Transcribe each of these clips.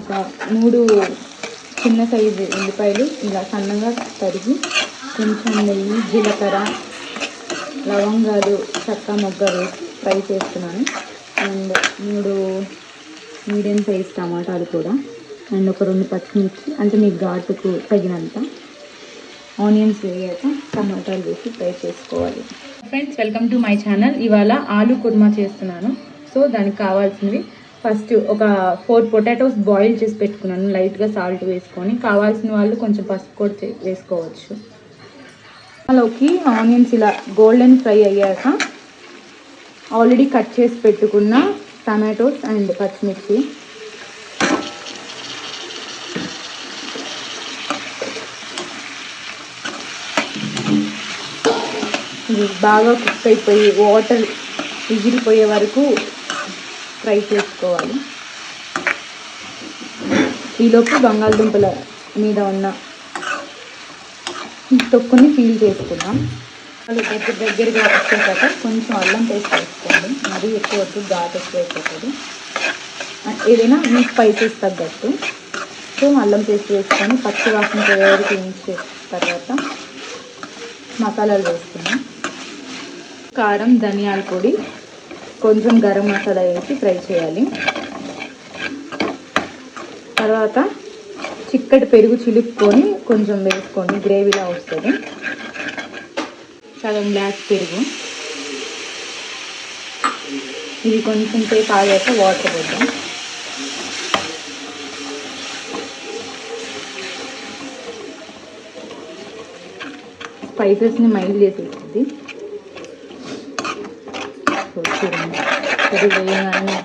ఇంకా 3 చిన్న సైజు ఉల్లిపాయలు ఇలా సన్నగా తరిగి, కొంచెం నెయ్యి, జీలకర్ర, లవంగాలు, చెక్క మొగ్గ వేసి ఫ్రై చేస్తున్నాను. అండ్ 3 మీడియం సైజ్ టమాటాలు కూడా, అండ్ ఒక 2 పచ్చిమిర్చి, అంటే మీ ఘాటుకు తగినంత. ఆనియన్స్ వేయాక టమాటాలు వేసి ఫ్రై చేసుకోవాలి. Friends, welcome to my channel. ఇవాళ ఆలు కుర్మా చేస్తున్నాను. సో దానికి కావాల్సినవి, ఫస్ట్ ఒక 4 పొటాటోస్ బాయిల్ చేసి పెట్టుకున్నాను, లైట్గా సాల్ట్ వేసుకొని. కావాల్సిన వాళ్ళు కొంచెం పసుపు కూడా వేసుకోవచ్చు. అందులోకి ఆనియన్స్ ఇలా గోల్డెన్ ఫ్రై అయ్యాక ఆల్రెడీ కట్ చేసి పెట్టుకున్న టమాటోస్ అండ్ పచ్చిమిర్చి, ఇది బాగా కుక్ అయిపోయి వాటర్ ఎగిరిపోయే వరకు ఫ్రై చేసుకోవాలి. ఈలోపు బంగాళదుంపల మీద ఉన్న తొక్కుని పీల్ చేసుకుందాం. అది దగ్గరగా వచ్చేసాక కొంచెం అల్లం పేస్ట్ వేసుకోండి. మరీ ఎక్కువ వద్దు, ఘాటు ఎక్కువ అయిపోతుంది. ఏదైనా మీ స్పైసెస్ తగ్గట్టు. సో అల్లం పేస్ట్ వేసుకొని పచ్చి వాసన పోయే వరకు వేయించే తర్వాత మసాలాలు వేసుకున్నాం. కారం, ధనియాల పొడి, కొంచెం గరం మసాలా వేసి ఫ్రై చేయాలి. తర్వాత చిక్కటి పెరుగు చిలుపుకొని కొంచెం వేసుకోండి, గ్రేవీలా వస్తుంది. సగం గ్లాస్ పెరుగు. ఇది కొంచెం సేపు ఆగాక వాటర్ పోద్దాం. స్పైసెస్ని మైల్డ్ చేసేస్తుంది. పెరుగు వేయగానే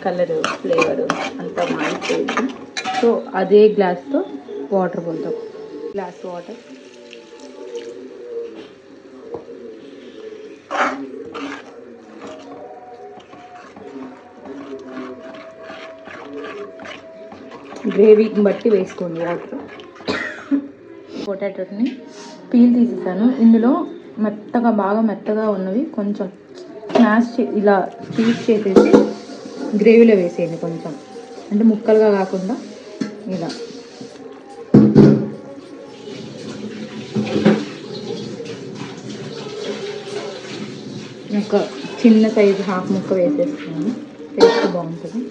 కలరు, ఫ్లేవరు అంతా మారిపోయింది. సో అదే గ్లాస్తో వాటర్ పోద్దాం. Glass water. గ్రేవీని బట్టి వేసుకోండి వాటర్. పొటాటోని పీల్ తీసేసాను. ఇందులో బాగా మెత్తగా ఉన్నవి కొంచెం స్మాష్ ఇలా పీస్ చేసేసి గ్రేవీలో వేసేయండి. కొంచెం అంటే ముక్కలుగా కాకుండా ఇలా. ఒక చిన్న సైజు హాఫ్ ముక్క వేసేసుకున్నాను, టేస్ట్ బాగుంటుంది.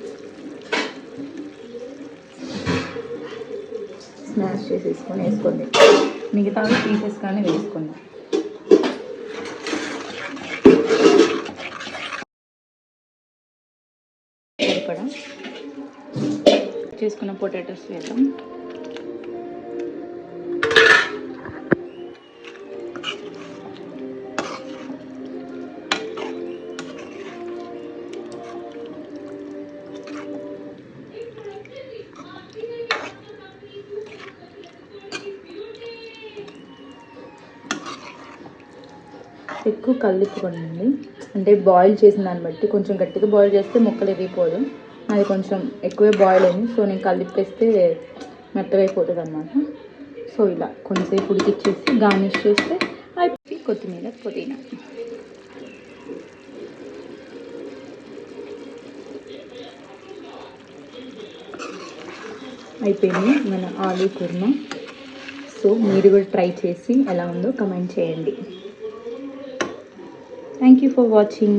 స్మాష్ చేసేసుకొని వేసుకోండి. మిగతా పీసెస్ కానీ వేసుకోండి. సరిపడా చేసుకున్న పొటాటోస్ వేద్దాం. ఎక్కువ కలుపుకోండి, అంటే బాయిల్ చేసిన దాన్ని బట్టి. కొంచెం గట్టిగా బాయిల్ చేస్తే ముక్కలు ఎరిగిపోదు. అది కొంచెం ఎక్కువే బాయిల్ అయింది, సో నేను కలిపేస్తే మెత్తగైపోతుంది అన్నమాట. సో ఇలా కొంచెంసేపు ఉడికిచ్చేసి గార్నిష్ చేస్తే అయిపోయి కొత్తిమీర, పుదీనా. అయిపోయింది మన ఆలు కుర్మా. సో మీరు కూడా ట్రై చేసి ఎలా ఉందో కమెంట్ చేయండి. Thank you for watching.